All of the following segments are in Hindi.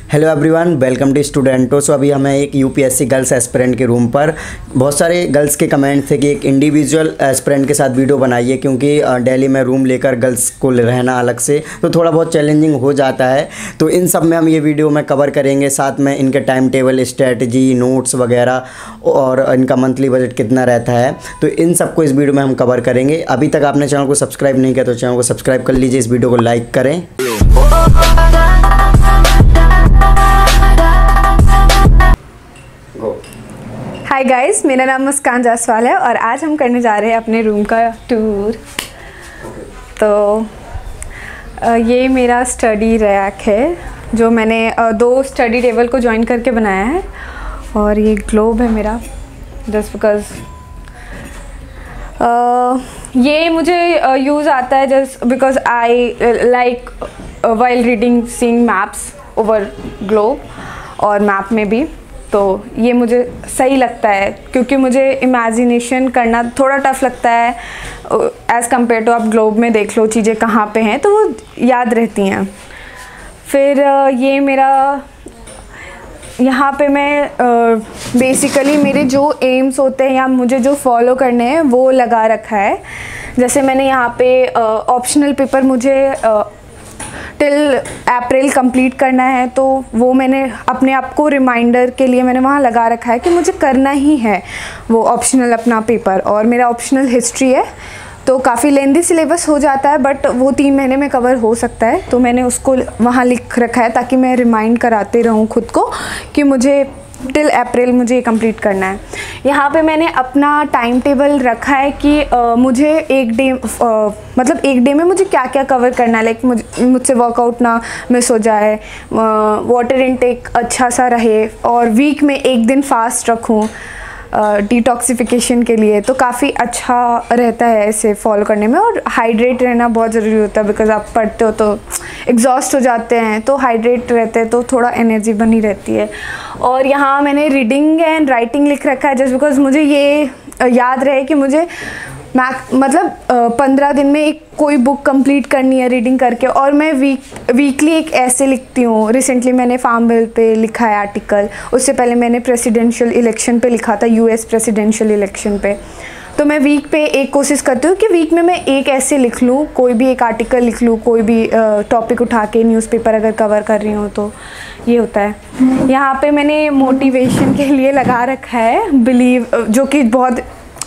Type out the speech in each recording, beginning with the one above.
Hello everyone, welcome to Studento. So अभी हमें एक यूपीएससी गर्ल्स एस्पिरेंट के रूम पर बहुत सारे गर्ल्स के कमेंट थे कि एक इंडिविजुअल एस्पिरेंट के साथ वीडियो बनाइए, क्योंकि दिल्ली में रूम लेकर गर्ल्स को रहना अलग से तो थोड़ा बहुत चैलेंजिंग हो जाता है। तो इन सब में हम ये वीडियो में कवर करेंगे, साथ में इनके टाइम टेबल, स्ट्रेटजी, नोट्स वगैरह और इनका मंथली बजट कितना रहता है, तो इन सबको इस वीडियो में हम कवर करेंगे। अभी तक आपने चैनल को सब्सक्राइब नहीं किया तो चैनल को सब्सक्राइब कर लीजिए, इस वीडियो को लाइक करें। हाय गाइस, मेरा नाम मुस्कान जायसवाल है और आज हम करने जा रहे हैं अपने रूम का टूर। तो ये मेरा स्टडी रैक है जो मैंने 2 स्टडी टेबल को जॉइन करके बनाया है, और ये ग्लोब है मेरा जस्ट बिकॉज ये मुझे यूज़ आता है just because I like while reading seeing maps over globe और मैप में भी। तो ये मुझे सही लगता है क्योंकि मुझे इमेजिनेशन करना थोड़ा टफ लगता है एज़ कम्पेयर टू आप ग्लोब में देख लो चीज़ें कहाँ पे हैं तो वो याद रहती हैं। फिर ये मेरा यहाँ पे मैं बेसिकली मेरे जो एम्स होते हैं या मुझे जो फॉलो करने हैं वो लगा रखा है। जैसे मैंने यहाँ पे ऑप्शनल पेपर मुझे टिल अप्रैल कंप्लीट करना है, तो वो मैंने अपने आप को रिमाइंडर के लिए मैंने वहाँ लगा रखा है कि मुझे करना ही है वो ऑप्शनल अपना पेपर। और मेरा ऑप्शनल हिस्ट्री है तो काफ़ी लेंदी सिलेबस हो जाता है, बट वो 3 महीने में कवर हो सकता है, तो मैंने उसको वहाँ लिख रखा है ताकि मैं रिमाइंड कराते रहूँ खुद को कि मुझे टिल अप्रैल मुझे ये कंप्लीट करना है। यहाँ पे मैंने अपना टाइम टेबल रखा है कि मुझे एक डे में मुझे क्या क्या कवर करना है। लाइक मुझसे वर्कआउट ना मिस हो जाए, वाटर इनटेक अच्छा सा रहे, और वीक में एक दिन फास्ट रखूँ डिटॉक्सिफिकेशन के लिए, तो काफ़ी अच्छा रहता है इसे फॉलो करने में। और हाइड्रेट रहना बहुत ज़रूरी होता है बिकॉज़ आप पढ़ते हो तो एग्जॉस्ट हो जाते हैं, तो हाइड्रेट रहते हैं तो थोड़ा एनर्जी बनी रहती है। और यहाँ मैंने रीडिंग एंड राइटिंग लिख रखा है जस्ट बिकॉज़ मुझे ये याद रहे कि मुझे 15 दिन में एक कोई बुक कंप्लीट करनी है रीडिंग करके। और मैं वीकली एक ऐसे लिखती हूँ। रिसेंटली मैंने फार्म बिल पे लिखा है आर्टिकल, उससे पहले मैंने प्रेसिडेंशियल इलेक्शन पे लिखा था, यूएस प्रेसिडेंशियल इलेक्शन पे। तो मैं वीक पे एक कोशिश करती हूँ कि वीक में मैं एक ऐसे लिख लूँ, कोई भी एक आर्टिकल लिख लूँ, कोई भी टॉपिक उठा के, न्यूज़पेपर अगर कवर कर रही हूँ तो ये होता है। यहाँ पे मैंने मोटिवेशन के लिए लगा रखा है बिलीव, जो कि बहुत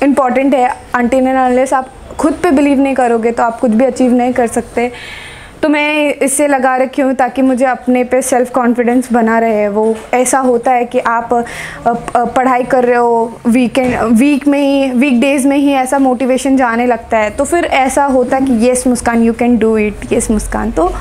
इम्पॉर्टेंट है। अनटिल एंड अनलेस आप खुद पे बिलीव नहीं करोगे तो आप कुछ भी अचीव नहीं कर सकते। तो मैं इससे लगा रखी हूँ ताकि मुझे अपने पे सेल्फ़ कॉन्फिडेंस बना रहे। वो ऐसा होता है कि आप पढ़ाई कर रहे हो, वीकडेज़ में ही ऐसा मोटिवेशन जाने लगता है, तो फिर ऐसा होता है कि yes Muskan, you can do it, yes Muskan, तो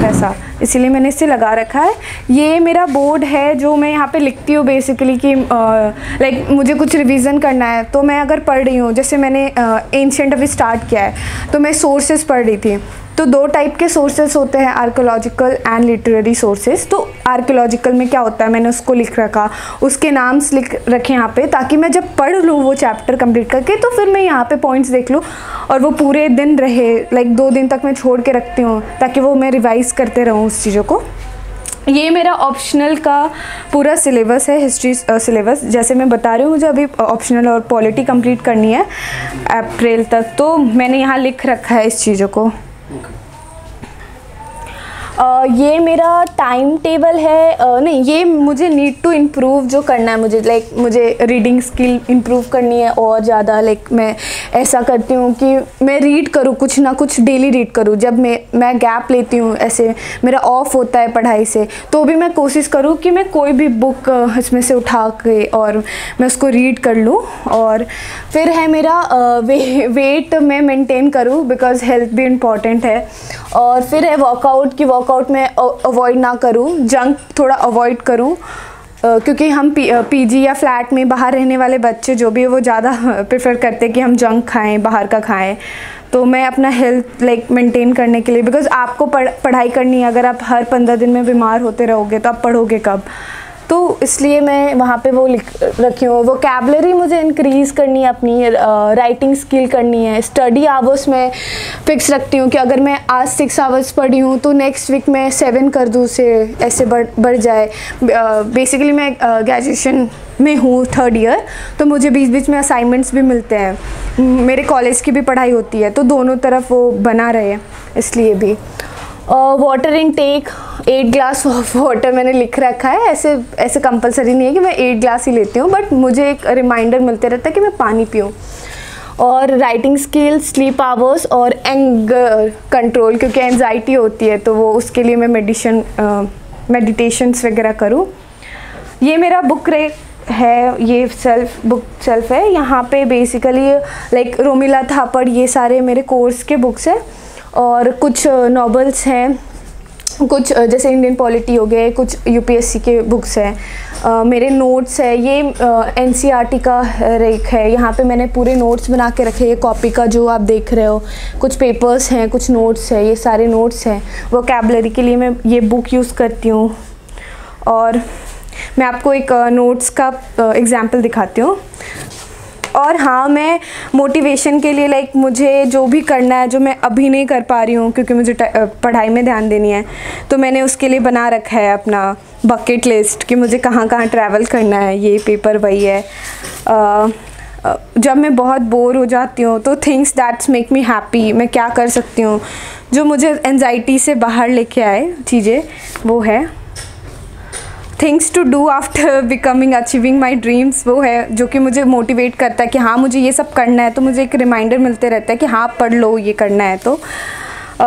ऐसा इसीलिए मैंने इसे लगा रखा है। ये मेरा बोर्ड है जो मैं यहाँ पे लिखती हूँ बेसिकली कि लाइक मुझे कुछ रिवीजन करना है, तो मैं अगर पढ़ रही हूँ, जैसे मैंने एंशिएंट अभी स्टार्ट किया है तो मैं सोर्सेज पढ़ रही थी। तो 2 टाइप के सोर्सेज होते हैं, आर्कियोलॉजिकल एंड लिटरेरी सोर्सेज। तो आर्कियोलॉजिकल में क्या होता है मैंने उसको लिख रखा, उसके नाम्स लिख रखे यहाँ पे, ताकि मैं जब पढ़ लूँ वो चैप्टर कंप्लीट करके तो फिर मैं यहाँ पे पॉइंट्स देख लूँ और वो पूरे दिन रहे। लाइक 2 दिन तक मैं छोड़ के रखती हूँ ताकि वो मैं रिवाइज़ करते रहूँ उस चीज़ों को। ये मेरा ऑप्शनल का पूरा सिलेबस है, हिस्ट्री सिलेबस। जैसे मैं बता रही हूँ मुझे अभी ऑप्शनल और पॉलिटी कंप्लीट करनी है अप्रैल तक, तो मैंने यहाँ लिख रखा है इस चीज़ों को। ये मेरा टाइम टेबल है। नहीं, ये मुझे नीड टू इम्प्रूव जो करना है मुझे, लाइक मुझे रीडिंग स्किल इम्प्रूव करनी है और ज़्यादा। लाइक मैं ऐसा करती हूँ कि मैं रीड करूँ, कुछ ना कुछ डेली रीड करूँ। जब मैं गैप लेती हूँ, ऐसे मेरा ऑफ होता है पढ़ाई से, तो भी मैं कोशिश करूँ कि मैं कोई भी बुक इसमें से उठा के और मैं उसको रीड कर लूँ। और फिर है मेरा वेट मैं मेंटेन करूँ बिकॉज़ हेल्थ भी इम्पॉर्टेंट है। और फिर है वर्कआउट में अवॉइड ना करूँ, जंक थोड़ा अवॉइड करूँ, क्योंकि हम पीजी या फ्लैट में बाहर रहने वाले बच्चे जो भी है वो ज़्यादा प्रेफर करते हैं कि हम जंक खाएं, बाहर का खाएं। तो मैं अपना हेल्थ लाइक मेंटेन करने के लिए, बिकॉज़ आपको पढ़ाई करनी है, अगर आप हर 15 दिन में बीमार होते रहोगे तो आप पढ़ोगे कब। तो इसलिए मैं वहाँ पे वो लिख रखी हूँ। वोकैबलरी मुझे इंक्रीज़ करनी है, अपनी राइटिंग स्किल करनी है। स्टडी आवर्स में फिक्स रखती हूँ कि अगर मैं आज 6 आवर्स पढ़ी हूँ तो नेक्स्ट वीक मैं 7 कर दूँ, से ऐसे बढ़ जाए। बेसिकली मैं ग्रेजुएशन में हूँ 3rd ईयर, तो मुझे बीच बीच में असाइनमेंट्स भी मिलते हैं, मेरे कॉलेज की भी पढ़ाई होती है, तो दोनों तरफ वो बना रहे, इसलिए भी। Water intake 8 glass of water मैंने लिख रखा है। ऐसे कंपलसरी नहीं है कि मैं 8 ग्लास ही लेती हूँ, बट मुझे एक रिमाइंडर मिलते रहता है कि मैं पानी पीऊँ। और राइटिंग स्किल, स्लीप आवर्स और एंगर कंट्रोल, क्योंकि एंजाइटी होती है तो वो उसके लिए मैं मेडिटेशंस वगैरह करूँ। ये मेरा बुक रेक है, ये बुक सेल्फ है। यहाँ पे बेसिकली लाइक रोमिला थापड़, ये सारे मेरे कोर्स के बुक्स हैं, और कुछ नॉवेल्स हैं, कुछ जैसे इंडियन पॉलिटी हो गए, कुछ यूपीएससी के बुक्स हैं। मेरे नोट्स है, ये एनसीईआरटी का रेक है। यहाँ पे मैंने पूरे नोट्स बना के रखे, ये कॉपी का जो आप देख रहे हो, कुछ पेपर्स हैं, कुछ नोट्स है, ये सारे नोट्स हैं। वोकैबलरी के लिए मैं ये बुक यूज़ करती हूँ। और मैं आपको एक नोट्स का एग्जाम्पल दिखाती हूँ। और हाँ, मैं मोटिवेशन के लिए लाइक मुझे जो भी करना है, जो मैं अभी नहीं कर पा रही हूँ क्योंकि मुझे पढ़ाई में ध्यान देनी है, तो मैंने उसके लिए बना रखा है अपना बकेट लिस्ट कि मुझे कहाँ कहाँ ट्रैवल करना है। ये पेपर वही है। जब मैं बहुत बोर हो जाती हूँ तो things that's make me happy, मैं क्या कर सकती हूँ जो मुझे एंजाइटी से बाहर लेके आए चीज़ें, वो है things to do after becoming achieving my dreams. वो है जो कि मुझे मोटिवेट करता है कि हाँ मुझे ये सब करना है, तो मुझे एक रिमाइंडर मिलते रहता है कि हाँ पढ़ लो, ये करना है। तो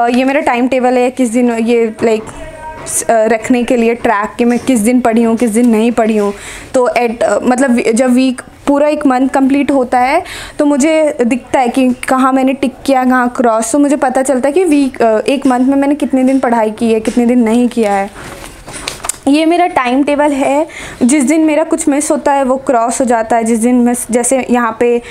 ये मेरा टाइम टेबल है, किस दिन ये लाइक रखने के लिए ट्रैक कि मैं किस दिन पढ़ी हूँ, किस दिन नहीं पढ़ी हूँ। तो मतलब जब वीक पूरा एक मंथ कंप्लीट होता है तो मुझे दिखता है कि कहाँ मैंने टिक किया, कहाँ क्रॉस, तो मुझे पता चलता है कि एक मंथ में मैंने कितने दिन पढ़ाई की है, कितने दिन नहीं किया है। ये मेरा टाइम टेबल है। जिस दिन मेरा कुछ मिस होता है वो क्रॉस हो जाता है। जिस दिन मैं जैसे यहाँ पे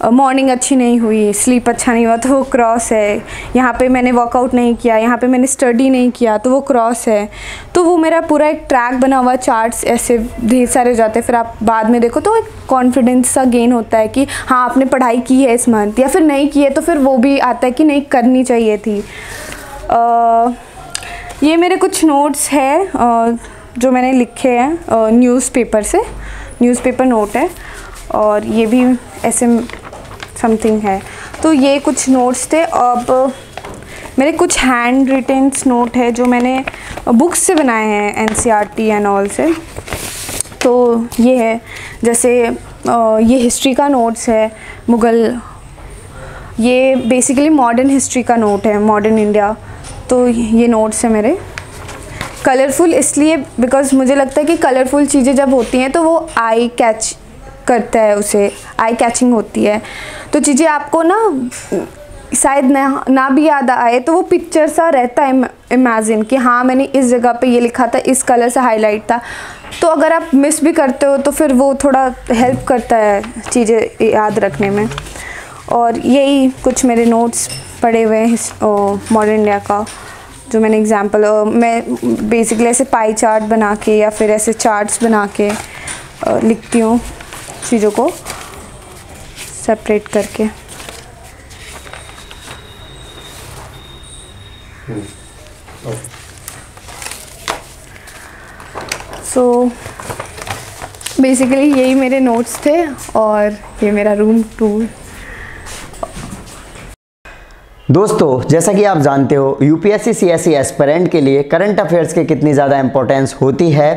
मॉर्निंग अच्छी नहीं हुई, स्लीप अच्छा नहीं हुआ, तो वो क्रॉस है। यहाँ पे मैंने वर्कआउट नहीं किया, यहाँ पे मैंने स्टडी नहीं किया, तो वो क्रॉस है। तो वो मेरा पूरा एक ट्रैक बना हुआ, चार्ट्स ऐसे ढेर सारे हो जाते हैं। फिर आप बाद में देखो तो एक कॉन्फिडेंस सा गेन होता है कि हाँ आपने पढ़ाई की है इस मंथ, या फिर नहीं की है तो फिर वो भी आता है कि नहीं करनी चाहिए थी। ये मेरे कुछ नोट्स है जो मैंने लिखे हैं न्यूज़पेपर से, न्यूज़पेपर नोट है, और ये भी ऐसे समथिंग है। तो ये कुछ नोट्स थे। अब मेरे कुछ हैंड रिटन नोट है जो मैंने बुक्स से बनाए हैं, एनसीईआरटी एंड ऑल से। तो ये है, जैसे ये हिस्ट्री का नोट्स है, मुग़ल, ये बेसिकली मॉडर्न हिस्ट्री का नोट है, मॉडर्न इंडिया। तो ये नोट्स है मेरे। कलरफुल इसलिए बिकॉज मुझे लगता है कि कलरफुल चीज़ें जब होती हैं तो वो आई कैच करता है, उसे आई कैचिंग होती है। तो चीज़ें आपको ना शायद ना भी याद आए तो वो पिक्चर सा रहता है इमेजिन कि हाँ मैंने इस जगह पे ये लिखा था, इस कलर से हाईलाइट था। तो अगर आप मिस भी करते हो तो फिर वो थोड़ा हेल्प करता है चीज़ें याद रखने में। और यही कुछ मेरे नोट्स पड़े हुए हैं मॉडर्न इंडिया का, जो मैंने एग्जाम्पल, मैं बेसिकली ऐसे पाई चार्ट बना के या फिर ऐसे चार्ट्स बना के लिखती हूँ चीज़ों को सेपरेट करके। सो बेसिकली यही मेरे नोट्स थे, और ये मेरा रूम टूर। दोस्तों, जैसा कि आप जानते हो यूपीएससी सीएसई एस्पिरेंट के लिए करंट अफेयर्स की कितनी ज़्यादा इंपॉर्टेंस होती है।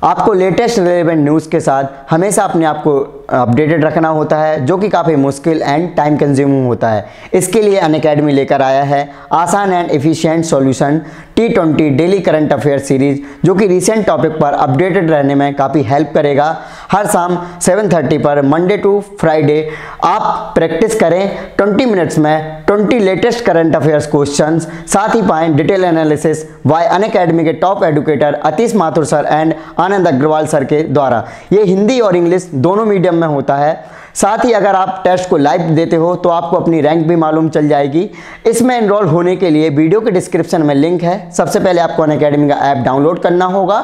आपको लेटेस्ट रिलेवेंट न्यूज़ के साथ हमेशा अपने आप को अपडेटेड रखना होता है, जो कि काफ़ी मुश्किल एंड टाइम कंज्यूमिंग होता है। इसके लिए अनअकैडमी लेकर आया है आसान and efficient solution T20 daily current affair series, जो कि रिसेंट टॉपिक पर अपडेटेड रहने में काफ़ी हेल्प करेगा। हर शाम 7:30 पर मंडे टू फ्राइडे आप प्रैक्टिस करें 20 मिनट्स में 20 लेटेस्ट करंट अफेयर्स क्वेश्चंस, साथ ही पाएं डिटेल एनालिसिस बाय अनअकैडमी के top educator Atish Mathur sir and Anand Agarwal sir के द्वारा। ये हिंदी और इंग्लिश दोनों मीडियम में होता है। साथ ही अगर आप टेस्ट को लाइव देते हो तो आपको अपनी रैंक भी मालूम चल जाएगी। इसमें एनरोल होने के लिए वीडियो के डिस्क्रिप्शन में लिंक है। सबसे पहले आपको अनअकैडमी का ऐप डाउनलोड करना होगा।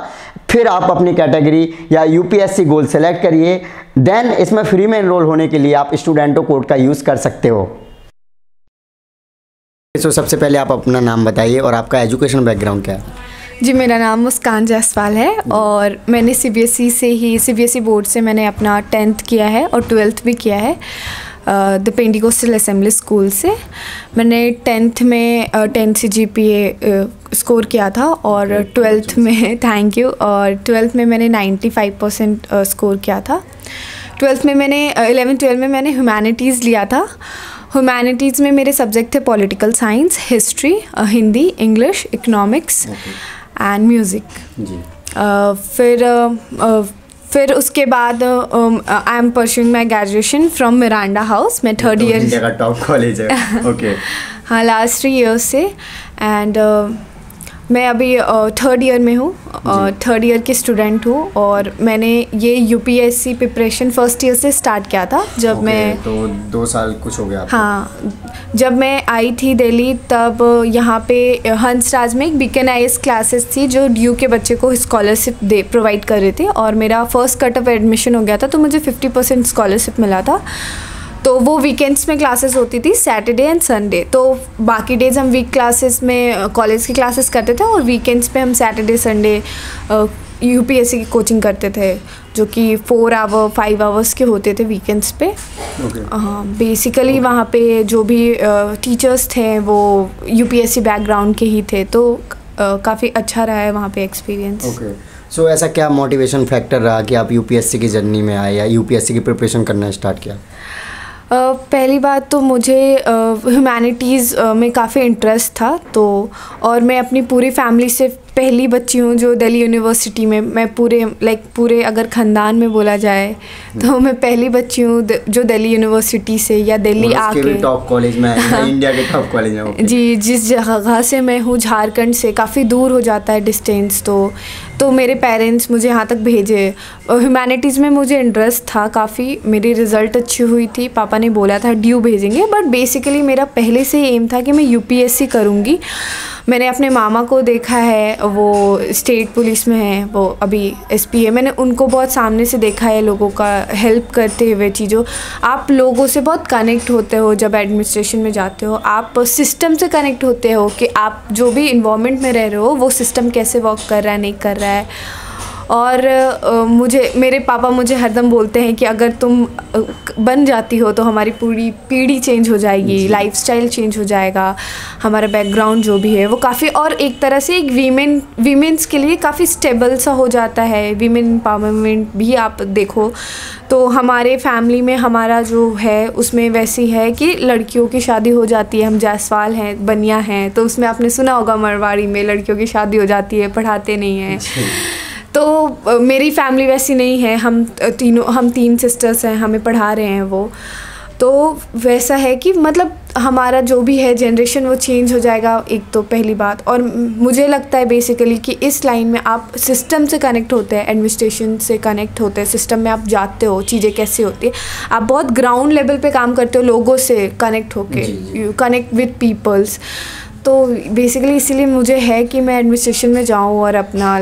फिर आप अपनी कैटेगरी या यूपीएससी गोल सेलेक्ट करिए, देन इसमें फ्री में एनरोल होने के लिए आप स्टूडेंटो कोड का यूज़ कर सकते हो। तो सबसे पहले आप अपना नाम बताइए और आपका एजुकेशन बैकग्राउंड क्या है? जी, मेरा नाम मुस्कान जायसवाल है और मैंने सीबीएसई बोर्ड से मैंने अपना 10th किया है और 12th भी किया है द पेंटिकोस्टल असेंबली स्कूल से। मैंने 10th में 10 CGPA स्कोर किया था और 12th में थैंक यू, और 12th में मैंने 95% स्कोर किया था। 12th में मैंने 11-12 में मैंने ह्यूमैनिटीज़ लिया था। ह्यूमैनिटीज़ में मेरे सब्जेक्ट थे political science, history, Hindi, English, economics and music. फिर उसके बाद I am pursuing my graduation from Miranda house. मैं 3rd ईयर, इंडिया का टॉप कॉलेज है। ओके। हाँ, लास्ट 3 ईयर्स से, एंड मैं अभी 3rd ईयर में हूँ, 3rd ईयर की स्टूडेंट हूँ और मैंने ये यूपीएससी प्रिपरेशन 1st ईयर से स्टार्ट किया था जब मैं, तो 2 साल कुछ हो गया आपको? हाँ, जब मैं आई थी दिल्ली तब यहाँ पे हंसराज में एक बीकन आईएएस क्लासेस थी जो ड्यू के बच्चे को स्कॉलरशिप प्रोवाइड कर रहे थे और मेरा फर्स्ट कट ऑफ एडमिशन हो गया था तो मुझे 50% स्कॉलरशिप मिला था। तो वो वीकेंड्स में क्लासेस होती थी, सैटरडे एंड संडे। तो बाकी डेज हम वीक क्लासेस में कॉलेज की क्लासेस करते थे और वीकेंड्स पे हम सैटरडे संडे यूपीएससी की कोचिंग करते थे जो कि 4 आवर 5 आवर्स के होते थे वीकेंड्स पे। हाँ, बेसिकली वहाँ पे जो भी टीचर्स थे वो यूपीएससी बैकग्राउंड के ही थे, तो काफ़ी अच्छा रहा है वहाँ पे एक्सपीरियंस। सो ऐसा क्या मोटिवेशन फैक्टर रहा कि आप यूपीएससी की जर्नी में आए या यूपीएससी की प्रिपरेशन करना स्टार्ट किया? पहली बात तो मुझे ह्यूमैनिटीज़ में काफ़ी इंटरेस्ट था, तो और मैं अपनी पूरी फैमिली से पहली बच्ची हूँ जो दिल्ली यूनिवर्सिटी में, मैं पूरे अगर ख़ानदान में बोला जाए तो मैं पहली बच्ची हूँ जो दिल्ली यूनिवर्सिटी से या दिल्ली आके टॉप कॉलेज में है, इंडिया के टॉप कॉलेज में। जी, जिस जगह से मैं हूँ झारखंड से काफ़ी दूर हो जाता है डिस्टेंस, तो मेरे पेरेंट्स मुझे यहाँ तक भेजे। ह्यूमैनिटीज़ में मुझे इंटरेस्ट था काफ़ी, मेरी रिज़ल्ट अच्छी हुई थी, पापा ने बोला था ड्यू भेजेंगे, बट बेसिकली मेरा पहले से एम था कि मैं यूपीएससी करूँगी। मैंने अपने मामा को देखा है, वो स्टेट पुलिस में है, वो अभी एसपी है। मैंने उनको बहुत सामने से देखा है लोगों का हेल्प करते हुए चीज़ों। आप लोगों से बहुत कनेक्ट होते हो जब एडमिनिस्ट्रेशन में जाते हो, आप सिस्टम से कनेक्ट होते हो कि आप जो भी इन्वायरमेंट में रह रहे हो वो सिस्टम कैसे वर्क कर रहा है, नहीं कर रहा है। और मेरे पापा मुझे हरदम बोलते हैं कि अगर तुम बन जाती हो तो हमारी पूरी पीढ़ी चेंज हो जाएगी, लाइफस्टाइल चेंज हो जाएगा, हमारा बैकग्राउंड जो भी है वो काफ़ी, और एक तरह से एक वीमेंस के लिए काफ़ी स्टेबल सा हो जाता है। वीमेन एम्पावरमेंट भी आप देखो तो हमारे फैमिली में हमारा जो है उसमें वैसी है कि लड़कियों की शादी हो जाती है। हम जायसवाल हैं, बनिया हैं, तो उसमें आपने सुना होगा मरवाड़ी में लड़कियों की शादी हो जाती है, पढ़ाते नहीं हैं। तो मेरी फैमिली वैसी नहीं है, हम 3 सिस्टर्स हैं, हमें पढ़ा रहे हैं वो। तो वैसा है कि मतलब हमारा जो भी है जनरेशन वो चेंज हो जाएगा, एक तो पहली बात। और मुझे लगता है बेसिकली कि इस लाइन में आप सिस्टम से कनेक्ट होते हैं, एडमिनिस्ट्रेशन से कनेक्ट होते हैं, सिस्टम में आप जाते हो, चीज़ें कैसे होती है, आप बहुत ग्राउंड लेवल पे काम करते हो, लोगों से कनेक्ट होके, यू कनेक्ट विद पीपल्स। तो बेसिकली इसीलिए मुझे है कि मैं एडमिनिस्ट्रेशन में जाऊँ और अपना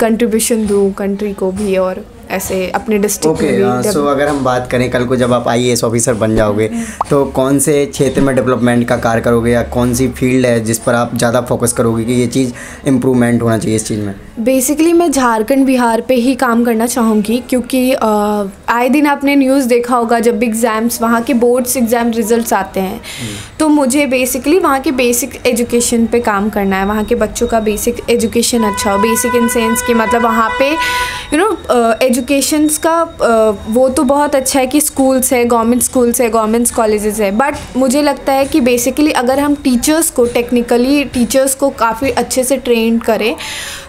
कंट्रीब्यूशन दूँ कंट्री को भी और ऐसे अपने डिस्ट्रिक्ट में भी। सो अगर हम बात करें कल को जब आप आईएएस ऑफिसर बन जाओगे तो कौन से क्षेत्र में डेवलपमेंट का कार्य करोगे या कौन सी फील्ड है जिस पर आप ज़्यादा फोकस करोगे कि ये चीज़ इम्प्रूवमेंट होना चाहिए इस चीज़ में? बेसिकली मैं झारखंड बिहार पे ही काम करना चाहूँगी, क्योंकि आए दिन आपने न्यूज़ देखा होगा जब एग्ज़ाम्स, वहाँ के बोर्ड्स एग्ज़ाम रिजल्ट्स आते हैं, तो मुझे बेसिकली वहाँ के बेसिक एजुकेशन पे काम करना है। वहाँ के बच्चों का बेसिक एजुकेशन अच्छा हो, बेसिक इन सेंस कि मतलब वहाँ पे एजुकेशंस का वो तो बहुत अच्छा है कि स्कूल्स है, गवर्नमेंट कॉलेजेस है, बट मुझे लगता है कि बेसिकली अगर हम टीचर्स को टेक्निकली टीचर्स को काफ़ी अच्छे से ट्रेन करें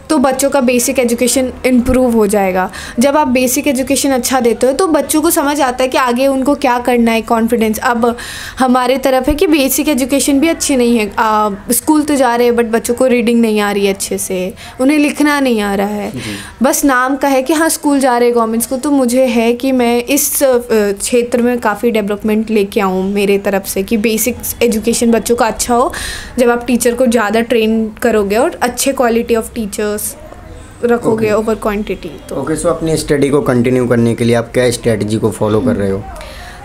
तो बच्चों का बेसिक एजुकेशन इम्प्रूव हो जाएगा। जब आप बेसिक एजुकेशन अच्छा देते हो तो बच्चों को समझ आता है कि आगे उनको क्या करना है, कॉन्फिडेंस। अब हमारे तरफ है कि बेसिक एजुकेशन भी अच्छी नहीं है, स्कूल तो जा रहे हैं बट बच्चों को रीडिंग नहीं आ रही है अच्छे से, उन्हें लिखना नहीं आ रहा है, बस नाम का है कि हाँ स्कूल जा रहे हैं गवर्नमेंट स्कूल। तो मुझे है कि मैं इस क्षेत्र में काफ़ी डेवलपमेंट लेके आऊँ मेरे तरफ से कि बेसिक एजुकेशन बच्चों का अच्छा हो। जब आप टीचर को ज़्यादा ट्रेन करोगे और अच्छे क्वालिटी ऑफ टीचर्स रखोगे ओवर क्वांटिटी तो। ओके, सो अपनी स्टडी को कंटिन्यू करने के लिए आप क्या स्ट्रेटजी को फॉलो कर रहे हो?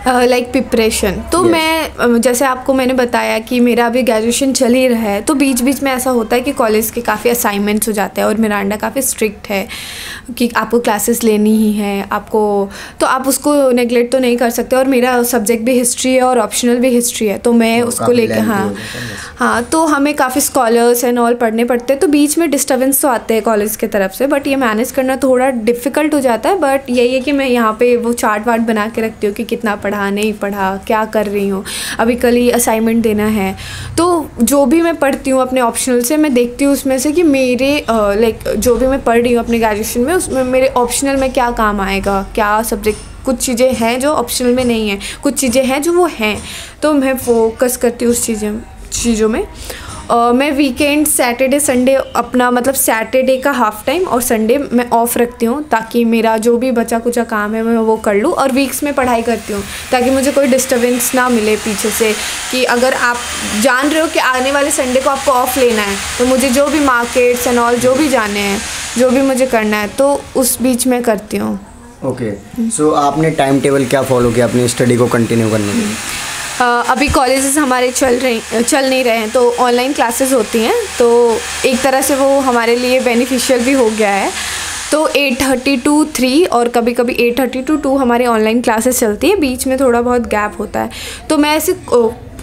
लाइक प्रिपरेशन तो मैं जैसे आपको मैंने बताया कि मेरा अभी ग्रेजुएशन चल ही रहा है, तो बीच बीच में ऐसा होता है कि कॉलेज के काफ़ी असाइनमेंट्स हो जाते हैं और मिरांडा काफ़ी स्ट्रिक्ट है कि आपको क्लासेस लेनी ही है आपको, तो आप उसको नेगलेक्ट तो नहीं कर सकते। और मेरा सब्जेक्ट भी हिस्ट्री है और ऑप्शनल भी हिस्ट्री है, तो मैं उसको लेकर हाँ तो हमें काफ़ी स्कॉलर्स एंड ऑल पढ़ने पड़ते हैं, तो बीच में डिस्टर्बेंस तो आते हैं कॉलेज की तरफ से, बट ये मैनेज करना थोड़ा डिफ़िकल्ट हो जाता है। बट यही है कि मैं यहाँ पे वो चार्ट वार्ट बना के रखती हूँ कि कितना पढ़ा नहीं पढ़ा, क्या कर रही हूँ, अभी कल ही असाइनमेंट देना है, तो जो भी मैं पढ़ती हूँ अपने ऑप्शनल से मैं देखती हूँ उसमें से कि मेरे लाइक जो भी मैं पढ़ रही हूँ अपने ग्रेजुएशन में उसमें मेरे ऑप्शनल में क्या काम आएगा, क्या सब्जेक्ट, कुछ चीज़ें हैं जो ऑप्शनल में नहीं है, कुछ चीज़ें हैं जो वो हैं, तो मैं फोकस करती हूँ उस चीज़ों में। मैं वीकेंड सैटरडे संडे अपना मतलब सैटरडे का हाफ टाइम और संडे मैं ऑफ़ रखती हूँ ताकि मेरा जो भी बचा कुचा काम है मैं वो कर लूँ, और वीक्स में पढ़ाई करती हूँ ताकि मुझे कोई डिस्टर्बेंस ना मिले पीछे से कि अगर आप जान रहे हो कि आने वाले संडे को आपको ऑफ़ लेना है तो मुझे जो भी मार्केट्स एंड ऑल जो भी जाने हैं, जो भी मुझे करना है, तो उस बीच में करती हूँ। ओके, सो आपने टाइम टेबल क्या फॉलो किया अपनी स्टडी को कंटिन्यू करने के लिए? अभी कॉलेजेस हमारे चल नहीं रहे हैं, तो ऑनलाइन क्लासेस होती हैं, तो एक तरह से वो हमारे लिए बेनिफिशियल भी हो गया है। तो 8:30 to 3 और कभी कभी 8:30 to 2 हमारे ऑनलाइन क्लासेस चलती है, बीच में थोड़ा बहुत गैप होता है। तो मैं ऐसे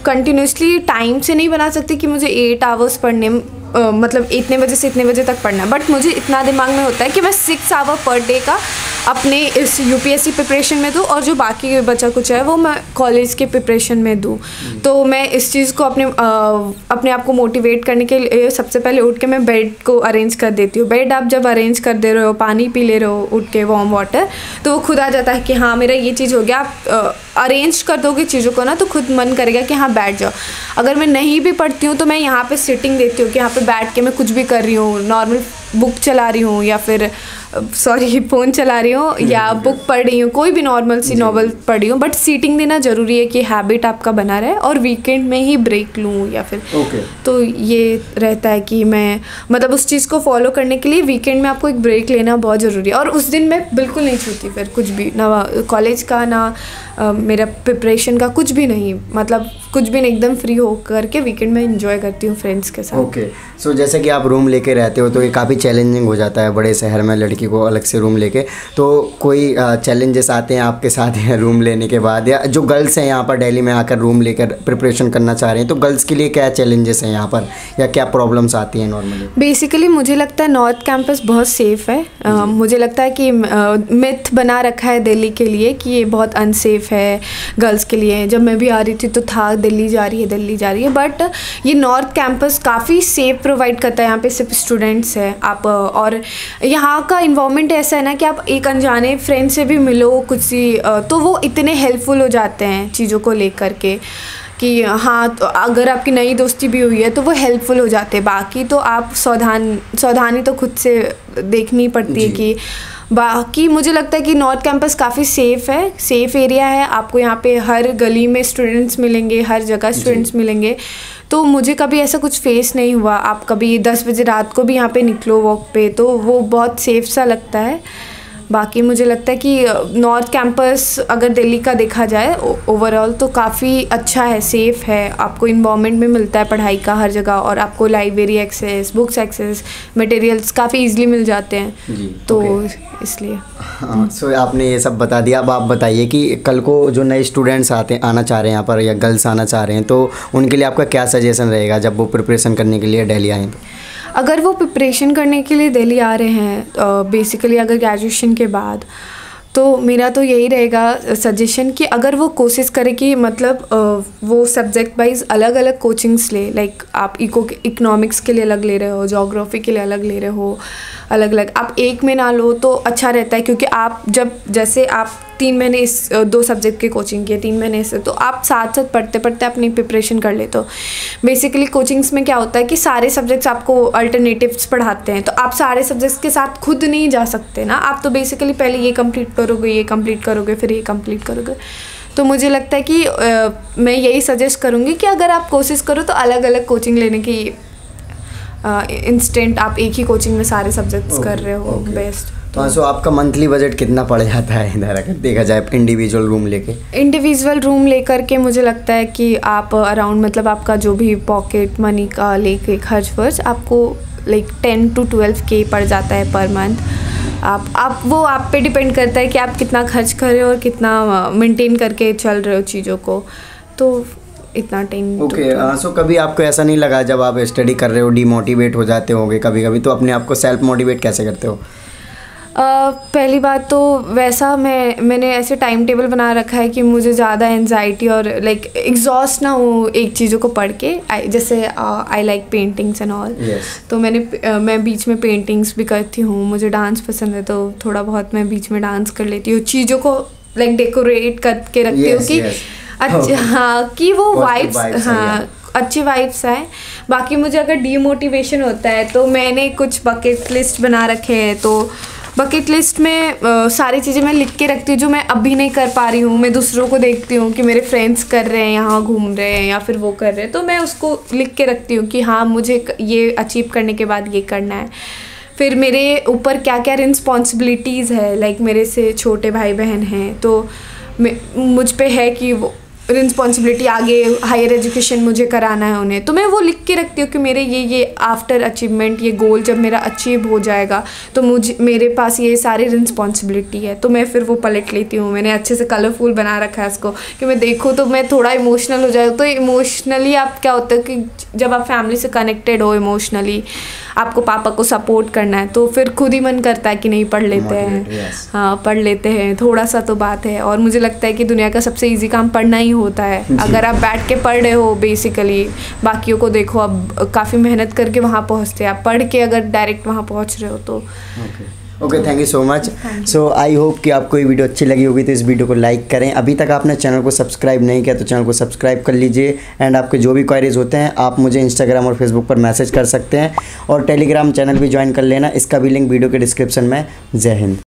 कंटिन्यूसली टाइम से नहीं बना सकती कि मुझे 8 आवर्स पढ़ने मतलब इतने बजे से इतने बजे तक पढ़ना है, बट मुझे इतना दिमाग में होता है कि मैं 6 आवर पर डे का अपने इस यूपीएससी प्रिपरेशन में दूँ और जो बाकी बचा कुछ है वो मैं कॉलेज के प्रिपरेशन में दूँ। तो मैं इस चीज़ को अपने आप को मोटिवेट करने के लिए सबसे पहले उठ के मैं बेड को अरेंज कर देती हूँ। बेड आप जब अरेंज कर दे रहे हो, पानी पी ले रहे हो उठ के वार्म वाटर, तो वो खुद आ जाता है कि हाँ मेरा ये चीज़ हो गया। आप अरेंज कर दोगे चीज़ों को ना तो खुद मन करेगा कि हाँ बैठ जाओ। अगर मैं नहीं भी पढ़ती हूँ तो मैं यहाँ पे सिटिंग देती हूँ कि यहाँ पे बैठ के मैं कुछ भी कर रही हूँ, नॉर्मल बुक चला रही हूँ या फिर फ़ोन चला रही हूँ या बुक पढ़ रही हूँ, कोई भी नॉर्मल सी नॉवल पढ़ रही हूँ, बट सीटिंग देना ज़रूरी है कि हैबिट आपका बना रहे। और वीकेंड में ही ब्रेक लूँ या फिर तो ये रहता है कि मैं मतलब उस चीज़ को फॉलो करने के लिए वीकेंड में आपको एक ब्रेक लेना बहुत ज़रूरी है। और उस दिन मैं बिल्कुल नहीं छूती फिर कुछ भी, ना कॉलेज का ना मेरा प्रिपरेशन का, कुछ भी नहीं, मतलब कुछ भी नहीं, एकदम फ्री हो करके वीकेंड में एंजॉय करती हूँ फ्रेंड्स के साथ। ओके, सो जैसे कि आप रूम लेके रहते हो तो ये काफ़ी चैलेंजिंग हो जाता है बड़े शहर में लड़की को अलग से रूम लेके, तो कोई चैलेंजेस आते हैं आपके साथ हैं रूम लेने के बाद, या जो गर्ल्स हैं यहाँ पर दिल्ली में आकर रूम लेकर प्रिपरेशन करना चाह रहे हैं तो गर्ल्स के लिए क्या चैलेंजेस हैं यहाँ पर या क्या प्रॉब्लम्स आती हैं नॉर्मली? बेसिकली मुझे लगता है नॉर्थ कैंपस बहुत सेफ़ है। मुझे लगता है कि मिथ बना रखा है दिल्ली के लिए कि ये बहुत अनसेफ है गर्ल्स के लिए। जब मैं भी आ रही थी तो था दिल्ली जा रही है, बट ये नॉर्थ कैंपस काफ़ी सेफ प्रोवाइड करता है। यहाँ पे सिर्फ स्टूडेंट्स हैं आप, और यहाँ का इन्वायरमेंट ऐसा है ना कि आप एक अनजाने फ्रेंड से भी मिलो कुछ सी तो वो इतने हेल्पफुल हो जाते हैं चीज़ों को लेकर के कि हाँ, तो अगर आपकी नई दोस्ती भी हुई है तो वो हेल्पफुल हो जाते हैं। बाकी तो आप सावधानी तो खुद से देखनी पड़ती है कि बाकी मुझे लगता है कि नॉर्थ कैंपस काफ़ी सेफ़ है, सेफ़ एरिया है। आपको यहाँ पे हर गली में स्टूडेंट्स मिलेंगे, हर जगह स्टूडेंट्स मिलेंगे, तो मुझे कभी ऐसा कुछ फेस नहीं हुआ। आप कभी 10 बजे रात को भी यहाँ पे निकलो वॉक पे तो वो बहुत सेफ़ सा लगता है। बाकी मुझे लगता है कि नॉर्थ कैंपस अगर दिल्ली का देखा जाए ओवरऑल तो काफ़ी अच्छा है, सेफ़ है, आपको इन्वायरमेंट में मिलता है पढ़ाई का हर जगह, और आपको library access, books access, materials काफ़ी इजीली मिल जाते हैं तो इसलिए। सो आपने ये सब बता दिया। अब आप बताइए कि कल को जो नए स्टूडेंट्स आना चाह रहे हैं यहाँ पर या गर्ल्स आना चाह रहे हैं तो उनके लिए आपका क्या सजेशन रहेगा जब वो प्रिपरेशन करने के लिए दिल्ली आएँ? अगर वो प्रिपरेशन करने के लिए दिल्ली आ रहे हैं बेसिकली अगर ग्रेजुएशन के बाद, तो मेरा तो यही रहेगा सजेशन कि अगर वो कोशिश करे कि मतलब वो सब्जेक्ट वाइज अलग अलग कोचिंग्स ले, लाइक आप इकोनॉमिक्स के लिए अलग ले रहे हो, ज्योग्राफी के लिए अलग ले रहे हो, अलग अलग आप एक में ना लो तो अच्छा रहता है। क्योंकि आप जैसे आप 3 महीने इस 2 सब्जेक्ट की कोचिंग किए, 3 महीने से, तो आप साथ साथ पढ़ते पढ़ते अपनी प्रिपरेशन कर लेते हो। बेसिकली कोचिंग्स में क्या होता है कि सारे सब्जेक्ट्स आपको अल्टरनेटिव्स पढ़ाते हैं, तो आप सारे सब्जेक्ट्स के साथ खुद नहीं जा सकते ना, आप तो बेसिकली पहले ये कंप्लीट करोगे, ये कंप्लीट करोगे, फिर ये कंप्लीट करोगे। तो मुझे लगता है कि मैं यही सजेस्ट करूँगी कि अगर आप कोशिश करो तो अलग अलग कोचिंग लेने की इंस्टेंट आप एक ही कोचिंग में सारे सब्जेक्ट्स कर रहे हो बेस्ट। तो सो आपका मंथली बजट कितना पड़ जाता है इधर अगर देखा जाए इंडिविजुअल रूम लेके? इंडिविजुअल रूम लेकर के मुझे लगता है कि आप अराउंड मतलब आपका जो भी पॉकेट मनी का लेके खर्च वर्च आपको लाइक 10 to 12K पड़ जाता है पर मंथ। आप वो आप पे डिपेंड करता है कि आप कितना खर्च कर रहे हो और कितना मेंटेन करके चल रहे हो चीज़ों को, तो इतना टाइम। ओके सो कभी आपको ऐसा नहीं लगा जब आप स्टडी कर रहे हो डीमोटिवेट हो जाते होगे कभी कभी, तो अपने आप को सेल्फ मोटिवेट कैसे करते हो? पहली बात तो वैसा मैंने ऐसे टाइम टेबल बना रखा है कि मुझे ज़्यादा एनजाइटी और लाइक एग्जॉस्ट ना हो एक चीज़ों को पढ़ के। जैसे I like paintings and all, तो मैं बीच में पेंटिंग्स भी करती हूँ। मुझे डांस पसंद है तो थोड़ा बहुत मैं बीच में डांस कर लेती हूँ, चीज़ों को लाइक डेकोरेट करके रखती हूँ कि अच्छा हाँ कि वो वाइब्स हाँ अच्छी वाइब्स आए। बाकी मुझे अगर डीमोटिवेशन होता है तो मैंने कुछ बकेट लिस्ट बना रखे हैं, तो बकेट लिस्ट में सारी चीज़ें मैं लिख के रखती हूँ जो मैं अभी नहीं कर पा रही हूँ। मैं दूसरों को देखती हूँ कि मेरे फ्रेंड्स कर रहे हैं, यहाँ घूम रहे हैं या फिर वो कर रहे हैं, तो मैं उसको लिख के रखती हूँ कि हाँ मुझे ये अचीव करने के बाद ये करना है। फिर मेरे ऊपर क्या क्या रिस्पॉन्सिबिलिटीज़ है, लाइक मेरे से छोटे भाई बहन हैं तो मुझ पे है कि वो रिस्पॉन्सिबिलिटी आगे हायर एजुकेशन मुझे कराना है उन्हें, तो मैं वो लिख के रखती हूँ कि मेरे ये आफ्टर अचीवमेंट ये गोल जब मेरा अचीव हो जाएगा तो मेरे पास ये सारी रिस्पॉन्सिबिलिटी है, तो मैं फिर वो पलट लेती हूँ। मैंने अच्छे से कलरफुल बना रखा है उसको कि मैं देखूँ तो मैं थोड़ा इमोशनल हो जाए। तो इमोशनली आप क्या होता है कि जब आप फैमिली से कनेक्टेड हो इमोशनली, आपको पापा को सपोर्ट करना है, तो फिर खुद ही मन करता है कि नहीं पढ़ लेते हैं, हाँ पढ़ लेते हैं थोड़ा सा तो बात है। और मुझे लगता है कि दुनिया का सबसे इजी काम पढ़ना ही होता है। अगर आप बैठ के पढ़ रहे हो बेसिकली, बाकियों को देखो अब काफ़ी मेहनत करके वहाँ पहुँचते हैं, आप पढ़ के अगर डायरेक्ट वहाँ पहुँच रहे हो तो okay thank you so much. So I hope कि आपको ये वीडियो अच्छी लगी होगी, तो इस वीडियो को लाइक करें। अभी तक आपने चैनल को सब्सक्राइब नहीं किया तो चैनल को सब्सक्राइब कर लीजिए। एंड आपके जो भी क्वारीज होते हैं आप मुझे इंस्टाग्राम और फेसबुक पर मैसेज कर सकते हैं, और टेलीग्राम चैनल भी ज्वाइन कर लेना, इसका भी लिंक वीडियो के डिस्क्रिप्शन में। जय हिंद।